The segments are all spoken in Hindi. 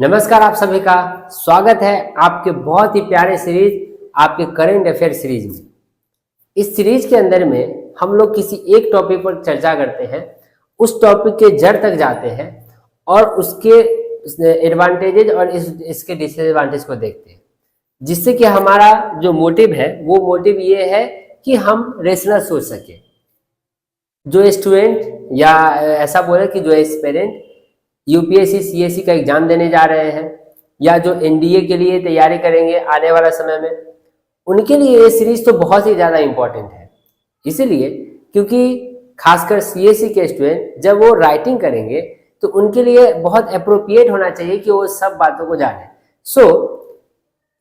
नमस्कार, आप सभी का स्वागत है आपके बहुत ही प्यारे सीरीज आपके करेंट अफेयर सीरीज में। इस सीरीज के अंदर में हम लोग किसी एक टॉपिक पर चर्चा करते हैं, उस टॉपिक के जड़ तक जाते हैं और उसके एडवांटेजेस और इसके डिसएडवांटेज को देखते हैं, जिससे कि हमारा जो मोटिव है वो मोटिव ये है कि हम रेशनल सोच सके। जो स्टूडेंट या ऐसा बोले कि जो एस्पिरेंट यूपीएससी सीएससी का एग्जाम देने जा रहे हैं या जो एनडीए के लिए तैयारी करेंगे आने वाला समय में, उनके लिए ये सीरीज तो बहुत ही ज़्यादा इम्पोर्टेंट है। इसीलिए क्योंकि खासकर सीएससी के स्टूडेंट जब वो राइटिंग करेंगे तो उनके लिए बहुत अप्रोप्रिएट होना चाहिए कि वो सब बातों को जाने।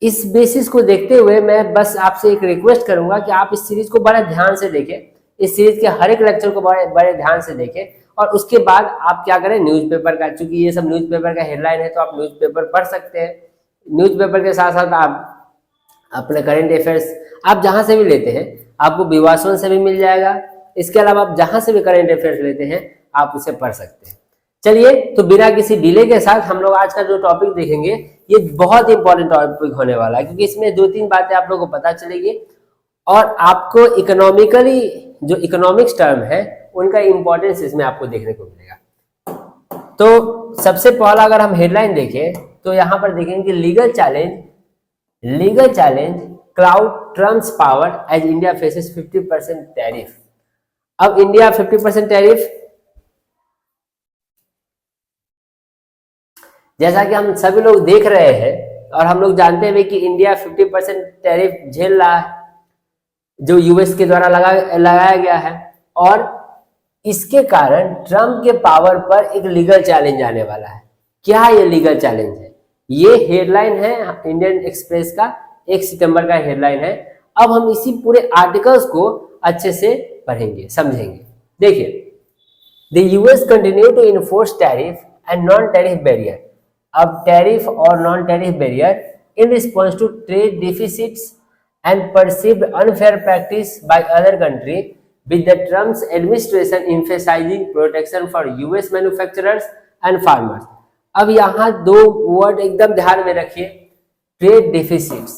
इस बेसिस को देखते हुए मैं बस आपसे एक रिक्वेस्ट करूंगा कि आप इस सीरीज को बड़े ध्यान से देखें, इस सीरीज के हर एक लेक्चर को बड़े ध्यान से देखें और उसके बाद आप क्या करें, न्यूज़पेपर का, चूंकि ये सब न्यूज़पेपर का हेडलाइन है तो आप न्यूज़पेपर पढ़ सकते हैं। न्यूज़पेपर के साथ साथ आप अपने करंट अफेयर्स आप जहां से भी लेते हैं, आपको विवासों से भी मिल जाएगा। इसके अलावा आप जहां से भी करंट अफेयर्स लेते हैं आप उसे पढ़ सकते हैं। चलिए, तो बिना किसी डिले के साथ हम लोग आज का जो टॉपिक देखेंगे ये बहुत इंपॉर्टेंट टॉपिक होने वाला है, क्योंकि इसमें 2-3 बातें आप लोगों को पता चलेगी और आपको इकोनॉमिकली जो इकोनॉमिक्स टर्म है उनका इंपॉर्टेंस इसमें आपको देखने को मिलेगा। तो सबसे पहला अगर हम हेडलाइन देखें तो यहां पर देखेंगे कि legal challenge cloud Trump's power as India faces 50% tariff. अब इंडिया 50% टैरिफ, जैसा कि हम सभी लोग देख रहे हैं और हम लोग जानते हैं कि इंडिया 50% टैरिफ झेल रहा है जो यूएस के द्वारा लगाया गया है, और इसके कारण ट्रम्प के पावर पर एक लीगल चैलेंज आने वाला है। क्या ये लीगल चैलेंज है? ये हेडलाइन है इंडियन एक्सप्रेस का, 1 सितंबर का हेडलाइन है। अब हम इसी पूरे आर्टिकल्स को अच्छे से पढ़ेंगे, समझेंगे। देखिए, the US continue to enforce tariff and non tariff barrier. अब टैरिफ और non tariff barrier in response to trade deficits and perceived unfair practice by other country, with the Trump's administration emphasizing protection for US manufacturers and farmers। अब यहाँ 2 वर्ड एकदम ध्यान में रखिए, ट्रेड डिफिसिट्स,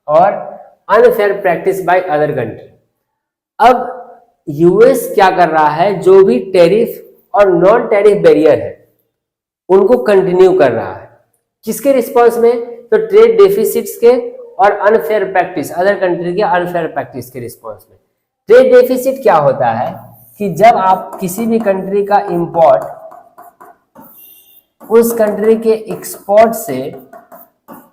और unfair practice by other country. अब यूएस क्या कर रहा है, जो भी टैरिफ और नॉन टैरिफ बैरियर है उनको कंटिन्यू कर रहा है। किसके रिस्पॉन्स में? तो ट्रेड डेफिसिट्स के और अनफेयर प्रैक्टिस, अदर कंट्री के अनफेयर प्रैक्टिस के रिस्पॉन्स में। ट्रेड डेफिसिट क्या होता है कि जब आप किसी भी कंट्री का इंपोर्ट उस कंट्री के एक्सपोर्ट से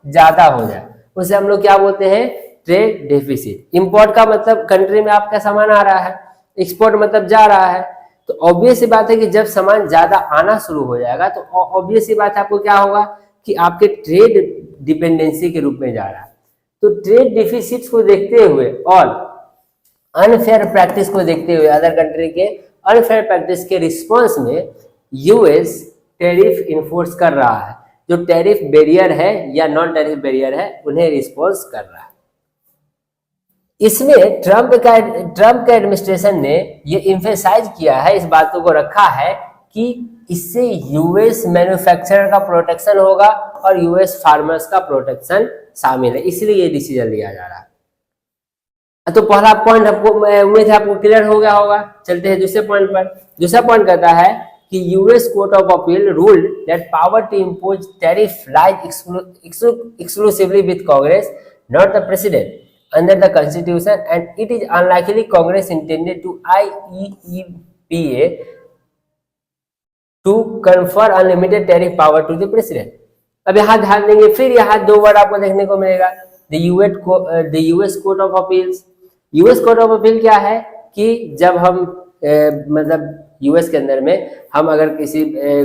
ज्यादा हो जाए, उसे हम लोग क्या बोलते हैं? Trade deficit. इंपोर्ट का मतलब कंट्री में आपका सामान आ रहा है, एक्सपोर्ट मतलब जा रहा है। तो ऑब्वियस सी बात है कि जब सामान ज्यादा आना शुरू हो जाएगा तो ऑब्वियस सी बात है आपको क्या होगा कि आपके ट्रेड डिपेंडेंसी के रूप में जा रहा है। तो ट्रेड डिफिसिट्स को देखते हुए और अनफेयर प्रैक्टिस को देखते हुए, अदर कंट्री के अनफेयर प्रैक्टिस के रिस्पॉन्स में यूएस टैरिफ इन्फोर्स कर रहा है। जो टैरिफ बैरियर है या नॉन टैरिफ बैरियर है उन्हें रिस्पॉन्स कर रहा है। इसमें ट्रम्प का एडमिनिस्ट्रेशन ने ये इम्फेसाइज किया है, इस बातों को रखा है कि इससे यूएस मैन्युफैक्चरर का प्रोटेक्शन होगा और यूएस फार्मर्स का प्रोटेक्शन शामिल है, इसलिए ये डिसीजन लिया जा रहा है। तो पहला पॉइंट आपको उम्मीद है आपको क्लियर हो गया होगा। चलते हैं दूसरे पॉइंट पर। दूसरा पॉइंट कहता है कि US court of appeal ruled that power to impose tariff lies exclusively with Congress, not the president, under the constitution, and it is unlikely Congress intended to IEEPA to confer unlimited tariff power to the president। अब यहाँ ध्यान देंगे, फिर यहाँ 2 वर्ड आपको देखने को मिलेगा, the US Court of Appeals। US Court of Appeal क्या है कि जब हम मतलब यूएस के अंदर में हम अगर किसी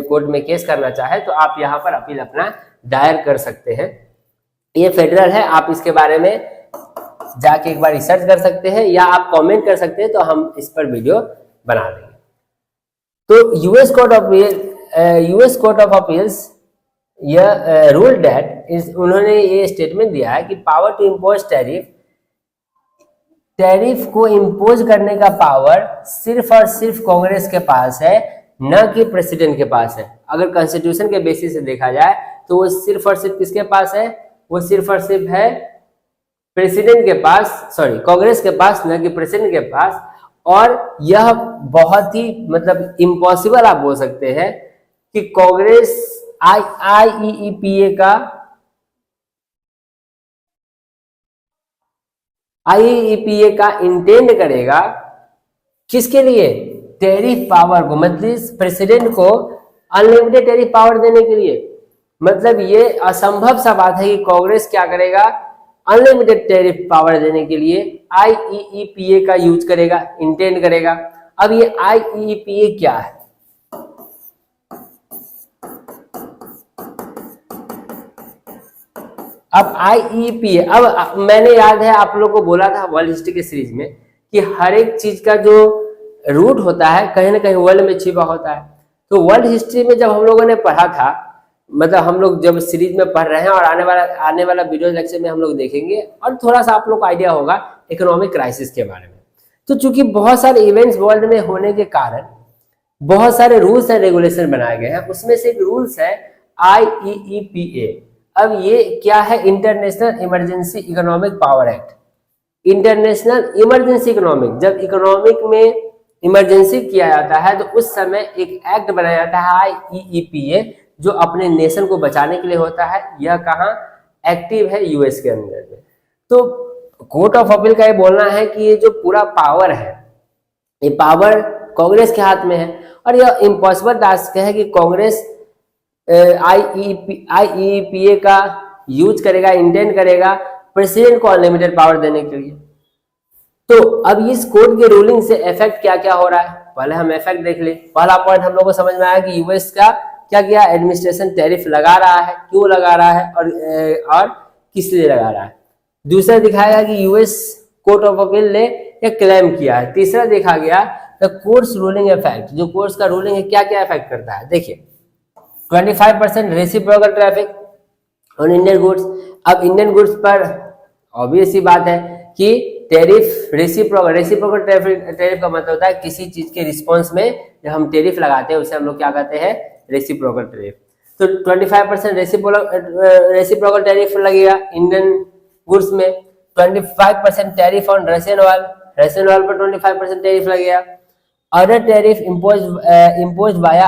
कोर्ट में केस करना चाहे तो आप यहाँ पर अपील अपना दायर कर सकते हैं। ये फेडरल है, आप इसके बारे में जाके एक बार रिसर्च कर सकते हैं या आप कमेंट कर सकते हैं, तो हम इस पर वीडियो बना देंगे। तो यूएस कोर्ट ऑफ अपील्स यह रूल दैट, उन्होंने ये स्टेटमेंट दिया है कि पावर टू इम्पोज टैरिफ को इम्पोज करने का पावर सिर्फ और सिर्फ कांग्रेस के पास है, न कि प्रेसिडेंट के पास है। अगर कॉन्स्टिट्यूशन के बेसिस से देखा जाए तो वो सिर्फ और सिर्फ किसके पास है, वो सिर्फ और सिर्फ है प्रेसिडेंट के पास, सॉरी कांग्रेस के पास, न कि प्रेसिडेंट के पास। और यह बहुत ही मतलब इम्पॉसिबल आप बोल सकते हैं कि कांग्रेस आईईपीए का इंटेंड करेगा किसके लिए, टैरिफ पावर को, मतलब प्रेसिडेंट को अनलिमिटेड टैरिफ पावर देने के लिए। मतलब ये असंभव सा बात है कि कांग्रेस क्या करेगा, अनलिमिटेड टैरिफ पावर देने के लिए आईईपीए का यूज करेगा, इंटेंड करेगा। अब ये आईईपीए क्या है, अब आईईपीए, अब मैंने याद है आप लोगों को बोला था वर्ल्ड हिस्ट्री के सीरीज में कि हर एक चीज का जो रूट होता है कहीं ना कहीं वर्ल्ड में छिपा होता है। तो वर्ल्ड हिस्ट्री में जब हम लोगों ने पढ़ा था, मतलब हम लोग जब सीरीज में पढ़ रहे हैं और आने वाला वीडियो लेक्चर में हम लोग देखेंगे और थोड़ा सा आप लोग को आइडिया होगा इकोनॉमिक क्राइसिस के बारे में। तो चूंकि बहुत सारे इवेंट्स वर्ल्ड में होने के कारण बहुत सारे रूल्स एंड रेगुलेशन बनाए गए हैं, उसमें से एक रूल्स है आईईपीए। अब ये क्या है, international emergency economic power act. International emergency economic, जब इकोनॉमिक में इमरजेंसी किया जाता है तो उस समय एक एक्ट बनाया जाता है आईईपीए, जो अपने नेशन को बचाने के लिए होता है। यह कहाँ एक्टिव है, यूएस के अंदर में। तो कोर्ट ऑफ अपील का ये बोलना है कि ये जो पूरा पावर है, ये पावर कांग्रेस के हाथ में है और यह इम्पॉसिबल टास्क है कि कांग्रेस आईईपीए का यूज करेगा, इंटेंड करेगा प्रेसिडेंट को अनलिमिटेड पावर देने के लिए। तो अब इस कोर्ट के रूलिंग से इफेक्ट क्या क्या हो रहा है, पहले हम इफेक्ट देख ले। पहला पॉइंट हम लोग को समझ में आया कि यूएस का क्या किया, एडमिनिस्ट्रेशन टैरिफ लगा रहा है, क्यों लगा रहा है और किस लिए लगा रहा है। दूसरा दिखाया कि यूएस कोर्ट ऑफ अपील ने एक क्लेम किया है। तीसरा देखा गया द कोर्ट्स रूलिंग इफेक्ट, जो कोर्ट्स का रूलिंग है क्या क्या इफेक्ट करता है। देखिए 25% reciprocal tariff on Indian goods. अब इंडियन गुड्स पर ऑब्वियस सी बात है कि टैरिफ रेसिप्रोकल टैरिफ का मतलब होता है किसी चीज के रिस्पॉन्स में जब हम टैरिफ लगाते हैं उसे हम लोग क्या कहते हैं, रेसिप्रोकल टैरिफ। तो 25% रेसिप्रोकल टैरिफ लगेगा इंडियन गुड्स में। 25% टैरिफ ऑन रशियन ऑयल पर 25% टैरिफ लगेगा। Other tariff impose by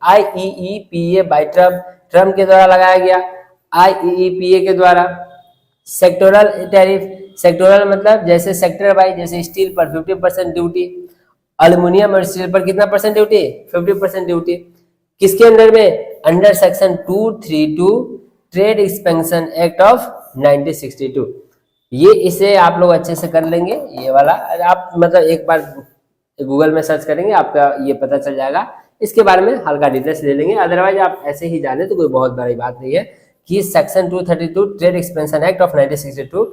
IEEPA by Trump के द्वारा लगाया गया, आईईपीए के द्वारा। सेक्टोरल टैरिफ, सेक्टोरल मतलब जैसे सेक्टर वाइज, जैसे स्टील पर 50% ड्यूटी, एल्युमिनियम और स्टील पर कितना परसेंट ड्यूटी, 50% ड्यूटी। किसके अंदर में, under section 232 trade expansion act of 1962। ये इसे आप लोग अच्छे से कर लेंगे, ये वाला आप मतलब एक बार गूगल में सर्च करेंगे आपका ये पता चल जाएगा। इसके बारे में हल्का डिटेल्स ले लेंगे, अदरवाइज आप ऐसे ही जाने तो कोई बहुत बड़ी बात नहीं है कि section 232 trade expansion act of 1962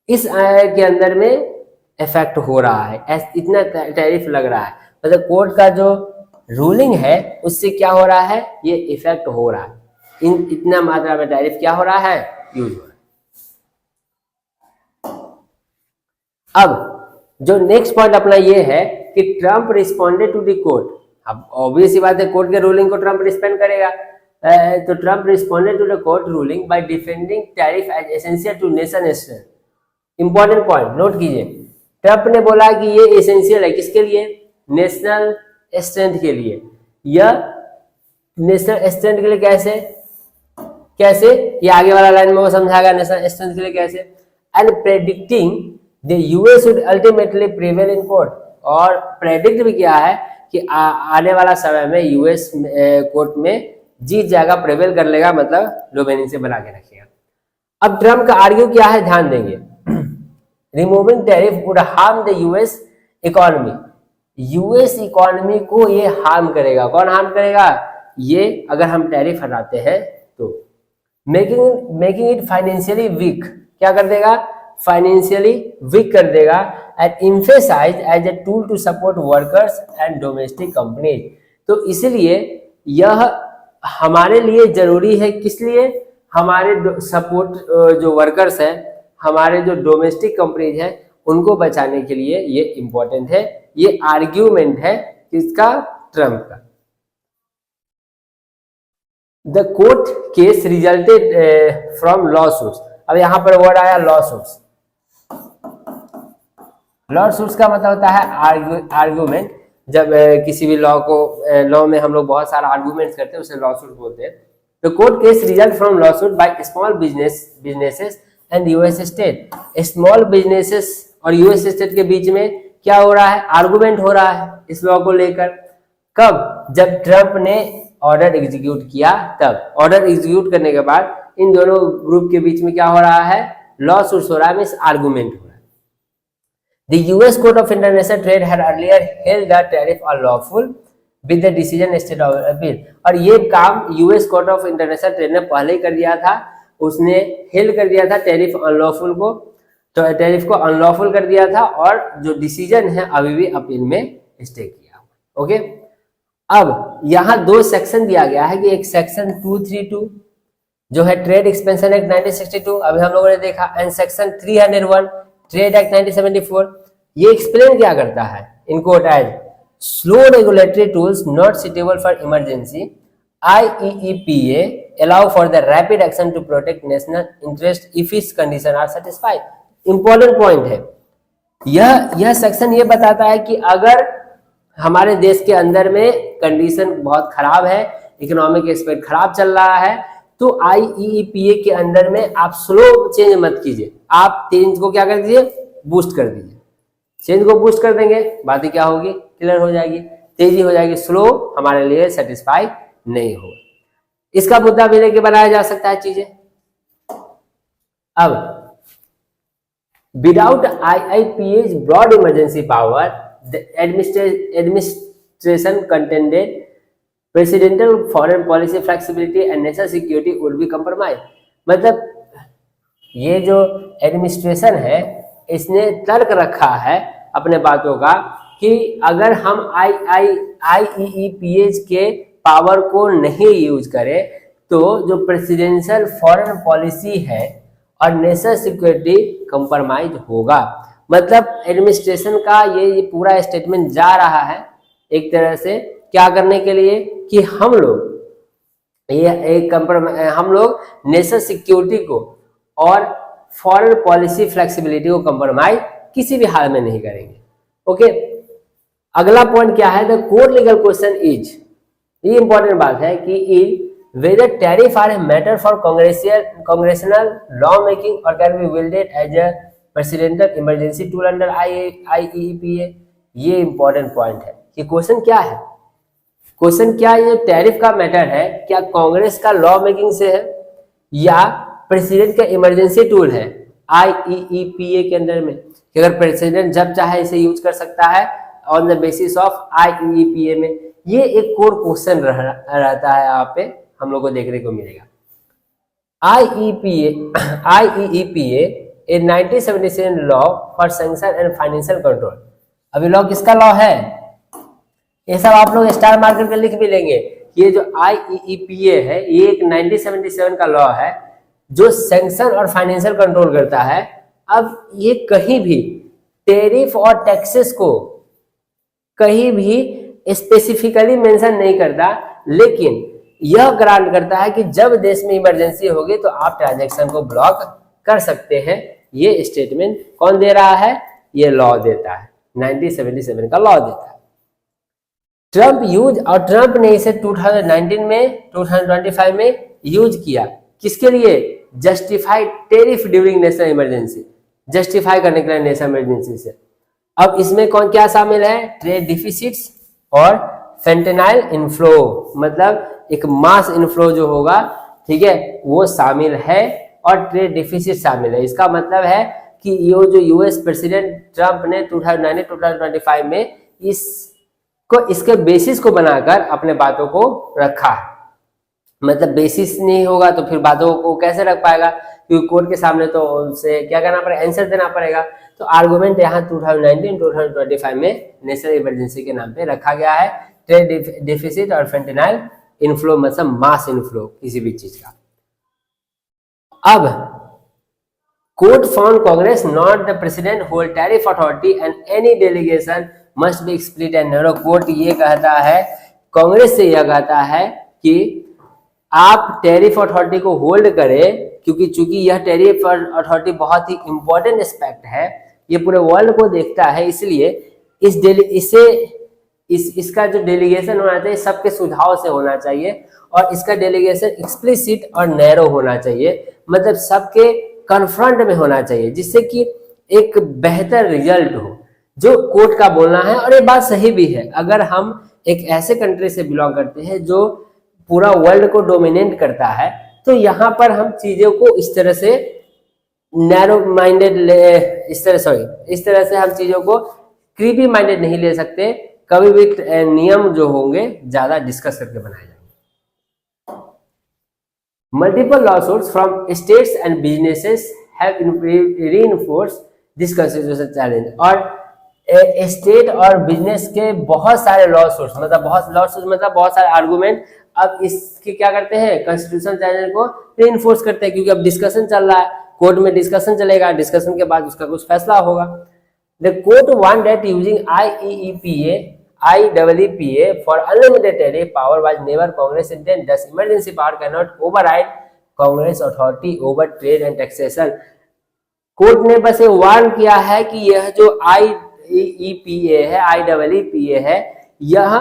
इस के अंदर में इफेक्ट हो रहा है, इतना टैरिफ लग रहा है। मतलब कोर्ट का जो रूलिंग है उससे क्या हो रहा है, ये इफेक्ट हो रहा है, इतना मात्रा में टैरिफ क्या हो रहा है, यूज हो रहा है। अब जो नेक्स्ट पॉइंट अपना ये है कि Trump responded to the court. अब ऑब्वियस बात है कोर्ट के रूलिंग को ट्रम्प रिस्पेंड करेगा। तो Trump responded to the court ruling by defending tariff as essential to nation strength. Important point note कीजिए, ट्रम्प ने बोला कि ये एसेंशियल है किसके लिए, नेशनल स्ट्रेंथ के लिए। यह नेशनल स्ट्रेंथ के लिए कैसे ये आगे वाला लाइन में वो समझाएगा नेशनल स्ट्रेंथ के लिए कैसे। And predicting the US would ultimately prevail in court, और प्रेडिक्ट भी किया है कि आने वाला समय में यूएस कोर्ट में जीत जाएगा, प्रिवेल कर लेगा, मतलब लोबेनिंग से बना के रखेगा। अब ट्रम्प का आर्ग्यू क्या है, ध्यान देंगे। Removing tariff would harm the US economy. US economy को ये हार्म करेगा। कौन हार्म करेगा, ये अगर हम टैरिफ हटाते हैं तो। मेकिंग इट फाइनेंशियली वीक, क्या कर देगा, फाइनेंशियली वीक कर देगा। And emphasise as a tool to support workers and domestic companies. तो इसलिए यह हमारे लिए जरूरी है, किस लिए, हमारे सपोर्ट जो वर्कर्स हैं, हमारे जो डोमेस्टिक कंपनीज हैं उनको बचाने के लिए ये इंपॉर्टेंट है। ये आर्ग्यूमेंट है किसका? ट्रम्प का। The court case resulted from law suits. अब यहां पर वर्ड आया लॉ सूट्स। लॉ सूट्स का मतलब होता है आर्गुमेंट। जब किसी भी लॉ में हम लोग बहुत सारा आर्गुमेंट्स करते हैं उसे लॉ सूट बोलते हैं। The court case result from law suit by small businesses and US state. Small businesses और यूएस स्टेट के बीच में क्या हो रहा है? आर्गुमेंट हो रहा है इस लॉ को लेकर। कब? जब ट्रम्प ने ऑर्डर एग्जीक्यूट किया तब। ऑर्डर एग्जीक्यूट करने के बाद इन दोनों ग्रुप के बीच में क्या हो रहा है? लॉ सूट्स हो रहा है, मींस आर्गुमेंट हो रहा है। The US Court of International Trade had earlier held the tariff unlawful with the decision state of appeal। और ये काम US court of international trade ने पहले ही कर दिया था। उसने हेल्ड कर दिया था टैरिफ अनलॉफुल को, तो टैरिफ को अनलॉफुल कर दिया था और जो डिसीजन है अभी भी अपील में स्टे किया। ओके, अब यहाँ दो सेक्शन दिया गया है कि एक सेक्शन 232 जो है ट्रेड एक्सपेंशन एक्ट 1962 अभी हम लोगों ने देखा, एंड सेक्शन 301 ट्रेड एक्ट 1974। ये एक्सप्लेन क्या करता है? In quote as slow regulatory tools not suitable for emergency, IEEPA allow for the rapid action to protect national interest if its condition are satisfied। Important point है यह सेक्शन ये बताता है कि अगर हमारे देश के अंदर में कंडीशन बहुत खराब है, इकोनॉमिक एस्पेक्ट खराब चल रहा है, तो IEEPA के अंदर में आप स्लो चेंज मत कीजिए, आप चेंज को क्या कर दीजिए? बूस्ट कर दीजिए। चेंज को बूस्ट कर देंगे, बातें क्या होगी? क्लियर हो जाएगी, तेजी हो जाएगी। स्लो हमारे लिए सेटिस्फाई नहीं होगा। इसका मुद्दा भी लेके बनाया जा सकता है चीजें। अब without IIPA's broad emergency power the administration contended presidential foreign policy flexibility and national security would be compromise. मतलब ये जो एडमिनिस्ट्रेशन है इसने तर्क रखा है अपने बातों का कि अगर हम IEEPA के पावर को नहीं यूज करें तो जो प्रेसिडेंशियल फॉरेन पॉलिसी है और नेशनल सिक्योरिटी कंप्रोमाइज होगा। मतलब एडमिनिस्ट्रेशन का ये पूरा स्टेटमेंट जा रहा है एक तरह से क्या करने के लिए कि हम लोग नेशनल सिक्योरिटी को और फॉरेन पॉलिसी फ्लेक्सिबिलिटी को कंप्रोमाइज किसी भी हाल में नहीं करेंगे। ओके, अगला पॉइंट क्या है? The core legal question is, ये इंपॉर्टेंट बात है कि is whether tariff are a matter for congressional law making और can be wielded as a presidential emergency tool under IEEPA। ये इंपॉर्टेंट पॉइंट है कि क्वेश्चन क्या है? क्वेश्चन क्या है? ये टैरिफ का मैटर है, क्या कांग्रेस का लॉ मेकिंग से है या प्रेसिडेंट का इमरजेंसी टूल है IEEPA के अंदर में, कि अगर प्रेसिडेंट जब चाहे इसे यूज कर सकता है on the basis of IEEPA में। ये एक कोर क्वेश्चन रहता है, यहाँ पे हम लोग को देखने को मिलेगा। IEEPA A 1977 law for sanction and financial control. अभी लॉ किसका लॉ है? ये सब आप लोग स्टार मार्क करके लिख भी लेंगे। ये जो IEEPA है ये एक 1977 का लॉ है जो सैंक्शन और फाइनेंशियल कंट्रोल करता है। अब ये कहीं भी टैरिफ और टैक्सेस को कहीं भी स्पेसिफिकली मेंशन नहीं करता, लेकिन यह ग्रांट करता है कि जब देश में इमरजेंसी होगी तो आप ट्रांजैक्शन को ब्लॉक कर सकते हैं। ये स्टेटमेंट कौन दे रहा है? ये लॉ देता है, 1977 का लॉ देता है। ट्रम्प ने इसे 2025 में यूज किया। किसके लिए? Justify tariff during national emergency, justify करने के लिए नेशनल इमरजेंसी से। अब इसमें कौन क्या शामिल है? ट्रेड डिफिसिट्स और फेंटेनाइल इनफ्लो, मतलब एक मास इनफ्लो जो होगा, ठीक है, वो शामिल है और ट्रेड डिफिसिट शामिल है। इसका मतलब है कि ये जो यूएस प्रेसिडेंट ट्रम्प ने 2025 में इसके बेसिस को बनाकर अपने बातों को रखा है। मतलब बेसिस नहीं होगा तो फिर बातों को कैसे रख पाएगा? क्योंकि कोर्ट के सामने तो उनसे क्या करना पड़ेगा? आंसर देना पड़ेगा। तो आर्गुमेंट यहाँ 2025 में नेशनल इमरजेंसी के नाम पे रखा गया है। ट्रेड डिफिसिट और फेंटेनाइल इनफ्लो, मतलब मास इनफ्लो किसी भी चीज का। अब court found Congress not the president hold tariff authority and any delegation must be split and narrow. Court ये कहता है, कांग्रेस से यह कहता है कि आप टैरिफ अथॉरिटी को होल्ड करें, क्योंकि चूंकि यह टैरिफ अथॉरिटी बहुत ही इंपॉर्टेंट एस्पेक्ट है, ये पूरे वर्ल्ड को देखता है, इसलिए इसका जो डेलीगेशन होना चाहिए सबके सुझाव से होना चाहिए और इसका डेलीगेशन एक्सप्लिसिट और नैरो होना चाहिए, मतलब सबके कन्फ्रंट में होना चाहिए, जिससे कि एक बेहतर रिजल्ट हो जो कोर्ट का बोलना है। और ये बात सही भी है, अगर हम एक ऐसे कंट्री से बिलोंग करते हैं जो पूरा वर्ल्ड को डोमिनेट करता है, तो यहाँ पर हम चीजों को इस तरह से नैरो माइंडेड इस तरह से हम चीजों को क्रीपी माइंडेड नहीं ले सकते। कभी भी नियम जो होंगे ज्यादा डिस्कस करके बनाए जाएंगे। Multiple lawsuits from states and businesses have reinforced this constitutional challenge. और स्टेट और बिजनेस के बहुत सारे लॉसूट्स मतलब बहुत सारे आर्गुमेंट अब इसके क्या करते हैं, कॉन्स्टिट्यूशन चैलेंज को रीइंफोर्स करते हैं, क्योंकि अब डिस्कशन चल रहा है, कोर्ट में डिस्कशन चलेगा, डिस्कशन के बाद उसका कुछ फैसला होगा। The court want that using IEEPA for unlimited tariff power was never Congress intent. Thus, emergency power cannot override Congress authority over trade and taxation. Court ने बस ये वार्न किया है कि यह जो IEEPA है, यह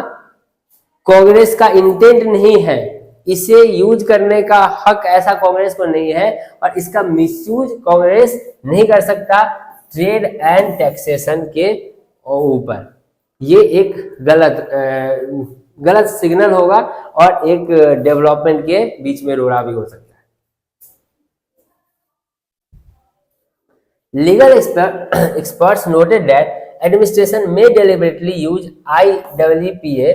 कांग्रेस का इंटेंट नहीं है, इसे यूज करने का हक ऐसा कांग्रेस को नहीं है और इसका मिसयूज कांग्रेस नहीं कर सकता ट्रेड एंड टैक्सेशन के ऊपर। ये एक गलत सिग्नल होगा और एक डेवलपमेंट के बीच में रोड़ा भी हो सकता है। Legal experts noted that administration may deliberately use IEEPA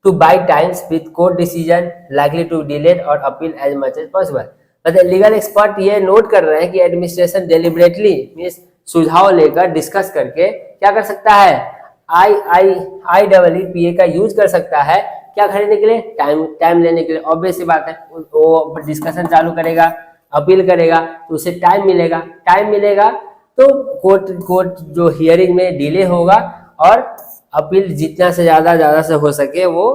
to buy times with court decision likely to delay or appeal as much as possible। मतलब लीगल एक्सपर्ट ये नोट कर रहे हैं कि एडमिनिस्ट्रेशन डेलिबरेटली मींस सुझाव लेकर डिस्कस करके क्या कर सकता है, IEEPA का यूज कर सकता है, क्या खरीदने के लिए, टाइम लेने के लिए। ऑब्वियस सी बात है, वो डिस्कशन चालू करेगा, अपील करेगा तो उसे टाइम मिलेगा तो कोर्ट जो हियरिंग में डिले होगा और अपील जितना से ज्यादा से हो सके वो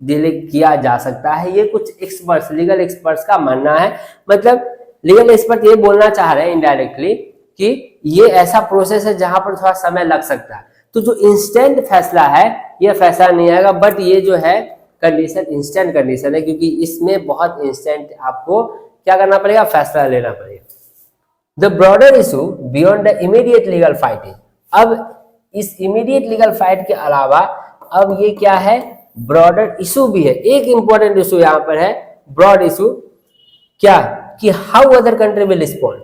डिले किया जा सकता है। ये कुछ एक्सपर्ट्स, लीगल एक्सपर्ट्स का मानना है। मतलब लीगल एक्सपर्ट ये बोलना चाह रहे हैं इनडायरेक्टली कि ये ऐसा प्रोसेस है जहां पर थोड़ा समय लग सकता है, तो जो इंस्टेंट फैसला है ये फैसला नहीं आएगा, बट ये जो है कंडीशन इंस्टेंट कंडीशन है, क्योंकि इसमें बहुत इंस्टेंट आपको क्या करना पड़ेगा, फैसला लेना पड़ेगा। The broader issue beyond the immediate legal fighting. अब इस इमीडिएट लीगल फाइट के अलावा अब ये क्या है, ब्रॉडर इशू भी है। एक इंपॉर्टेंट इशू यहाँ पर है, ब्रॉड इशू क्या, कि how other country will respond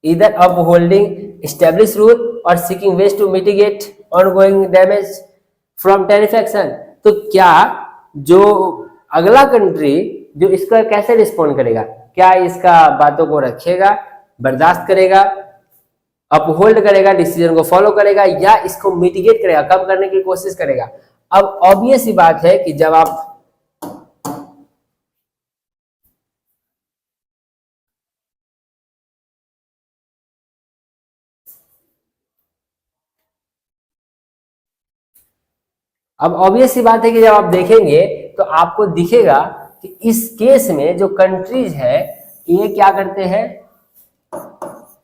either upholding established rule or seeking ways to mitigate ongoing damage from tariff action। तो क्या जो अगला कंट्री जो इसका कैसे रिस्पॉन्ड करेगा, क्या इसका बातों को रखेगा, बर्दाश्त करेगा, अपहोल्ड करेगा, डिसीजन को फॉलो करेगा, या इसको मिटिगेट करेगा, कम करने की कोशिश करेगा। अब ऑब्वियस ही बात है कि जब आप ऑब्वियस सी बात है कि जब आप देखेंगे तो आपको दिखेगा कि इस केस में जो कंट्रीज है ये क्या करते हैं,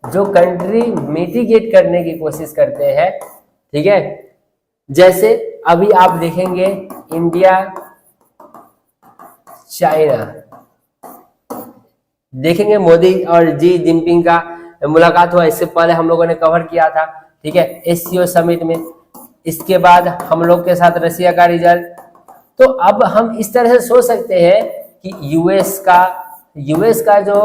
जो कंट्री मिटिगेट करने की कोशिश करते हैं, ठीक है। जैसे अभी आप देखेंगे इंडिया चाइना, देखेंगे मोदी और जी जिनपिंग का मुलाकात हुआ, इससे पहले हम लोगों ने कवर किया था, ठीक है, एससीओ समिट में। इसके बाद हम लोग के साथ रशिया का रिजल्ट। तो अब हम इस तरह से सोच सकते हैं कि यूएस का जो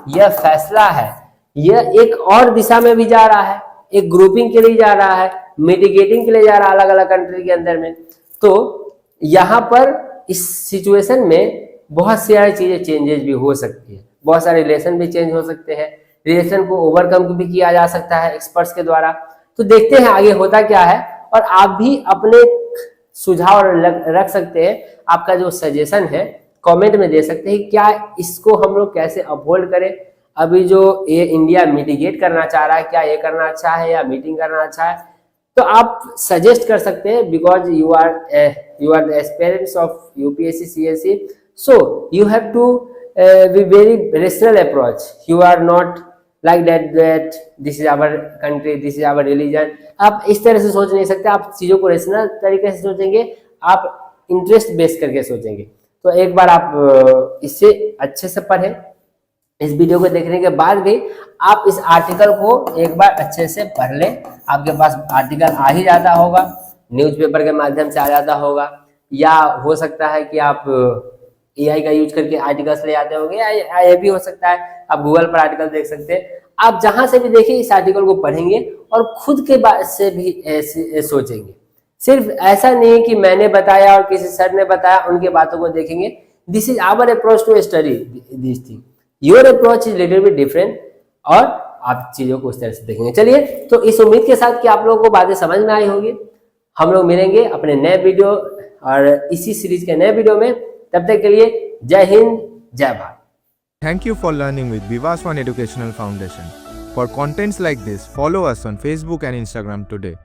यह फैसला है यह एक और दिशा में भी जा रहा है, एक ग्रुपिंग के लिए जा रहा है, मिटिगेटिंग के लिए जा रहा है अलग अलग कंट्री के अंदर में। तो यहाँ पर इस सिचुएशन में बहुत सारी चीजें चेंजेस भी हो सकती है, बहुत सारे रिलेशन भी चेंज हो सकते हैं, रिलेशन को ओवरकम भी किया जा सकता है एक्सपर्ट्स के द्वारा। तो देखते हैं आगे होता क्या है, और आप भी अपने सुझाव रख सकते हैं। आपका जो सजेशन है कमेंट में दे सकते हैं, क्या इसको हम लोग कैसे अपहोल्ड करें, अभी जो ये इंडिया मिटिगेट करना चाह रहा है, क्या ये करना अच्छा है या मीटिंग करना अच्छा है, तो आप सजेस्ट कर सकते हैं, because you are the aspirants of UPSC CSC, so you have to be very rational approach, you are not like that this is our country, this is our religion. आप इस तरह से सोच नहीं सकते, आप चीजों को रेशनल तरीके से सोचेंगे, आप इंटरेस्ट बेस करके सोचेंगे। तो एक बार आप इससे अच्छे से पढ़ें, इस वीडियो को देखने के बाद भी आप इस आर्टिकल को एक बार अच्छे से पढ़ लें। आपके पास आर्टिकल आ ही जाता होगा, न्यूज़पेपर के माध्यम से आ जाता होगा, या हो सकता है कि आप एआई का यूज करके आर्टिकल्स ले आते होंगे, या ये भी हो सकता है आप गूगल पर आर्टिकल देख सकते हैं। आप जहां से भी देखिए इस आर्टिकल को पढ़ेंगे और खुद के बात से भी ऐसे सोचेंगे। सिर्फ ऐसा नहीं है कि मैंने बताया और किसी सर ने बताया उनके बातों को देखेंगे। This is our approach to study this thing, your approach is little bit different, और आप चीजों को उस तरह से देखेंगे। चलिए, तो इस उम्मीद के साथ कि आप लोगों को बातें समझ में आई होगी, हम लोग मिलेंगे अपने नए वीडियो और इसी सीरीज के नए वीडियो में। तब तक के लिए जय हिंद, जय Bharat. Thank you for learning with Vivas One Educational Foundation. For contents like this, follow us on Facebook and Instagram today.